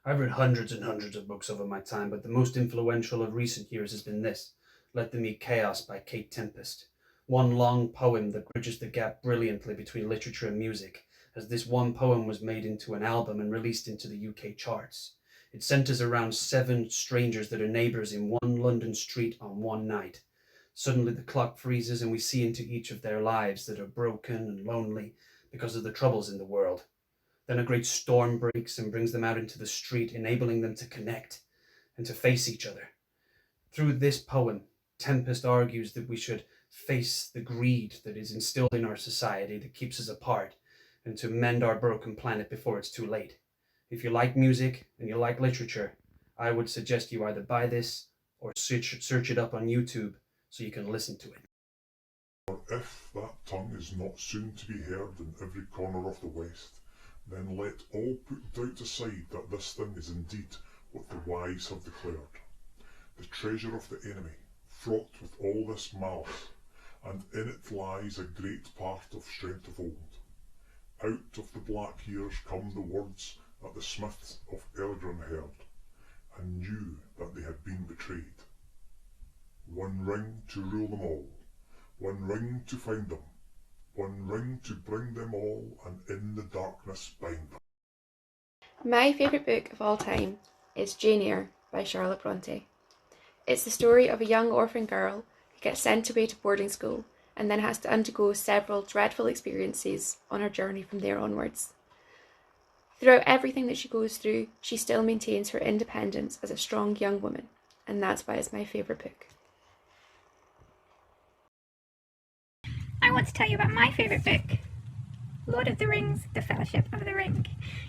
I've read hundreds and hundreds of books over my time, but the most influential of recent years has been this, Let There Be Chaos by Kate Tempest. One long poem that bridges the gap brilliantly between literature and music, as this one poem was made into an album and released into the UK charts. It centers around 7 strangers that are neighbours in one London street on one night. Suddenly the clock freezes and we see into each of their lives that are broken and lonely because of the troubles in the world. Then a great storm breaks and brings them out into the street, enabling them to connect and to face each other. Through this poem, Tempest argues that we should face the greed that is instilled in our society that keeps us apart, and to mend our broken planet before it's too late. If you like music and you like literature, I would suggest you either buy this or search it up on YouTube so you can listen to it. For if that tongue is not soon to be heard in every corner of the West, then let all put doubt aside that this thing is indeed what the wise have declared, the treasure of the enemy, fraught with all this malice, and in it lies a great part of strength of old. Out of the black years come the words that the smiths of Elgrin heard, and knew that they had been betrayed. One ring to rule them all, one ring to find them, one ring to bring them all, and in the darkness bind them. My favourite book of all time is Jane Eyre by Charlotte Bronte. It's the story of a young orphan girl who gets sent away to boarding school and then has to undergo several dreadful experiences on her journey from there onwards. Throughout everything that she goes through, she still maintains her independence as a strong young woman, and that's why it's my favourite book. I want to tell you about my favourite book, Lord of the Rings, The Fellowship of the Ring.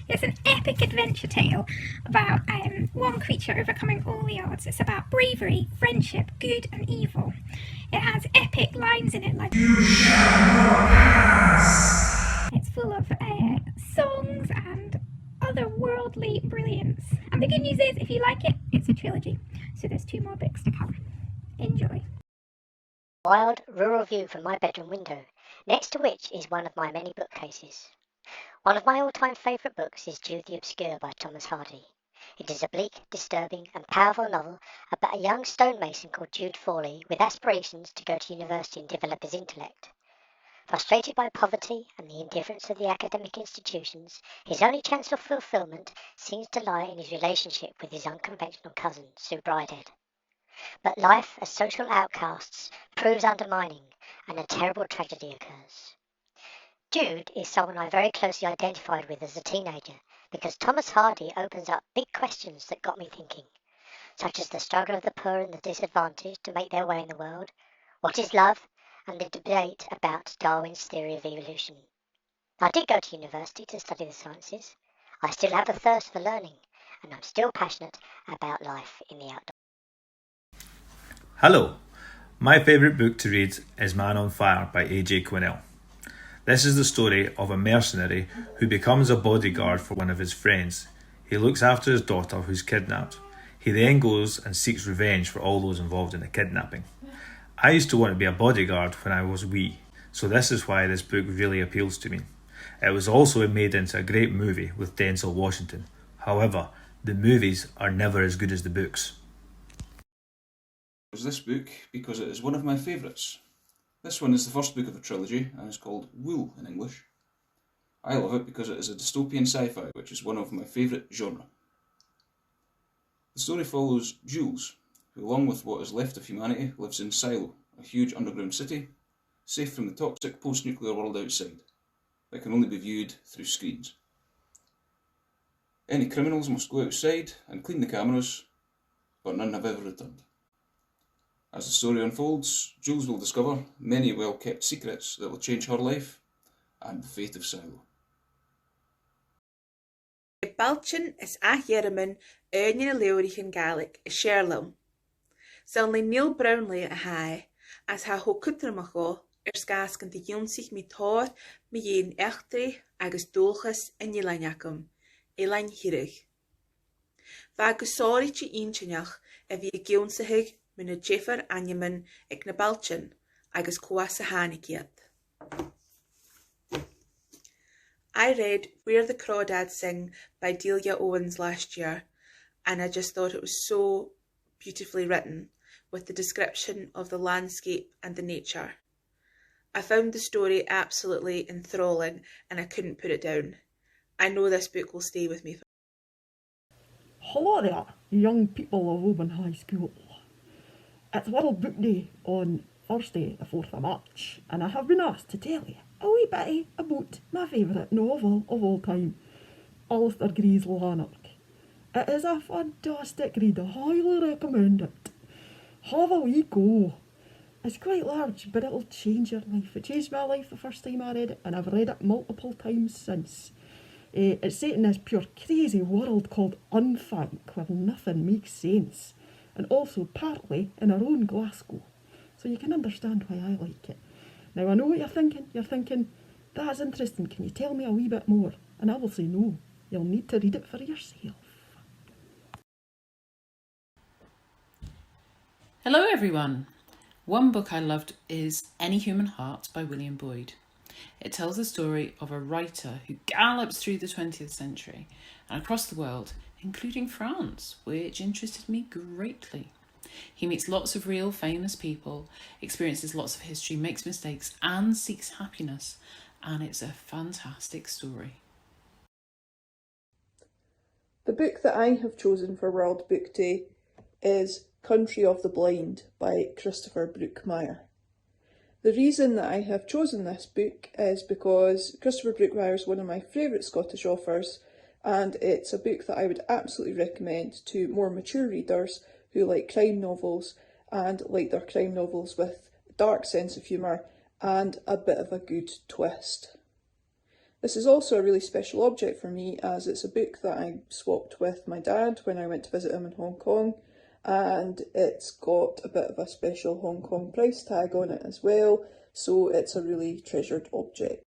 It's an epic adventure tale about one creature overcoming all the odds. It's about bravery, friendship, good and evil. It has epic lines in it like "You shall not pass." It's full of songs and otherworldly brilliance. And the good news is, if you like it, it's a trilogy. So there's 2 more books to come. Enjoy. Wild rural view from my bedroom window, next to which is one of my many bookcases. One of my all-time favourite books is Jude the Obscure by Thomas Hardy. It is a bleak, disturbing and powerful novel about a young stonemason called Jude Fawley with aspirations to go to university and develop his intellect. Frustrated by poverty and the indifference of the academic institutions, his only chance of fulfilment seems to lie in his relationship with his unconventional cousin, Sue Bridhead. But life as social outcasts proves undermining, and a terrible tragedy occurs. Jude is someone I very closely identified with as a teenager, because Thomas Hardy opens up big questions that got me thinking, such as the struggle of the poor and the disadvantaged to make their way in the world, what is love, and the debate about Darwin's theory of evolution. I did go to university to study the sciences. I still have a thirst for learning, and I'm still passionate about life in the outdoors. Hello, my favourite book to read is Man on Fire by Aj Quinnell. This is the story of a mercenary who becomes a bodyguard for one of his friends. He looks after his daughter who's kidnapped. He then goes and seeks revenge for all those involved in the kidnapping. I used to want to be a bodyguard when I was wee, so this is why this book really appeals to me. It was also made into a great movie with Denzel Washington. However, the movies are never as good as the books. This book because it is one of my favourites. This one is the first book of a trilogy and is called Wool in English. I love it because it is a dystopian sci-fi, which is one of my favourite genre. The story follows Jules, who along with what is left of humanity lives in Silo, a huge underground city, safe from the toxic post-nuclear world outside, that can only be viewed through screens. Any criminals must go outside and clean the cameras, but none have ever returned. As the story unfolds, Jules will discover many well-kept secrets that will change her life and the fate of Silo. Balchin is a Jeremy Onion Leurig in Gaelic is Sherlum. Suddenly Neil Brownlee a high, as ha ho kutramacho sgaskan de jonsich mi tor mi jen echtri agus dulchas in Jelanyakam, Elain Hirig. Va gusori chi inchinach a vi gionsahig min a Jeffer Anyaman ag na Balchin agus Kwasa Hanikiat. I read Where the Crawdads Sing by Delia Owens last year, and I just thought it was so beautifully written with the description of the landscape and the nature. I found the story absolutely enthralling and I couldn't put it down. I know this book will stay with me. Hello there, young people of Oban High School. It's World Book Day on Thursday, the 4th of March, and I have been asked to tell you a wee bit about my favourite novel of all time, Alistair Gray's Lanark. It is a fantastic read, I highly recommend it. Have a wee go. It's quite large, but it'll change your life. It changed my life the first time I read it, and I've read it multiple times since. It's set in this pure crazy world called Unfank, where nothing makes sense, and also partly in our own Glasgow. So you can understand why I like it. Now I know what you're thinking. You're thinking, that's interesting, can you tell me a wee bit more? And I will say no, you'll need to read it for yourself. Hello everyone! One book I loved is Any Human Heart by William Boyd. It tells the story of a writer who gallops through the 20th century and across the world, including France, which interested me greatly. He meets lots of real famous people, experiences lots of history, makes mistakes and seeks happiness, and it's a fantastic story. The book that I have chosen for World Book Day is Country of the Blind by Christopher Bruckmeyer. The reason that I have chosen this book is because Christopher Bruckmeyer is one of my favourite Scottish authors, and it's a book that I would absolutely recommend to more mature readers who like crime novels and like their crime novels with a dark sense of humour and a bit of a good twist. This is also a really special object for me, as it's a book that I swapped with my dad when I went to visit him in Hong Kong, and it's got a bit of a special Hong Kong price tag on it as well, so it's a really treasured object.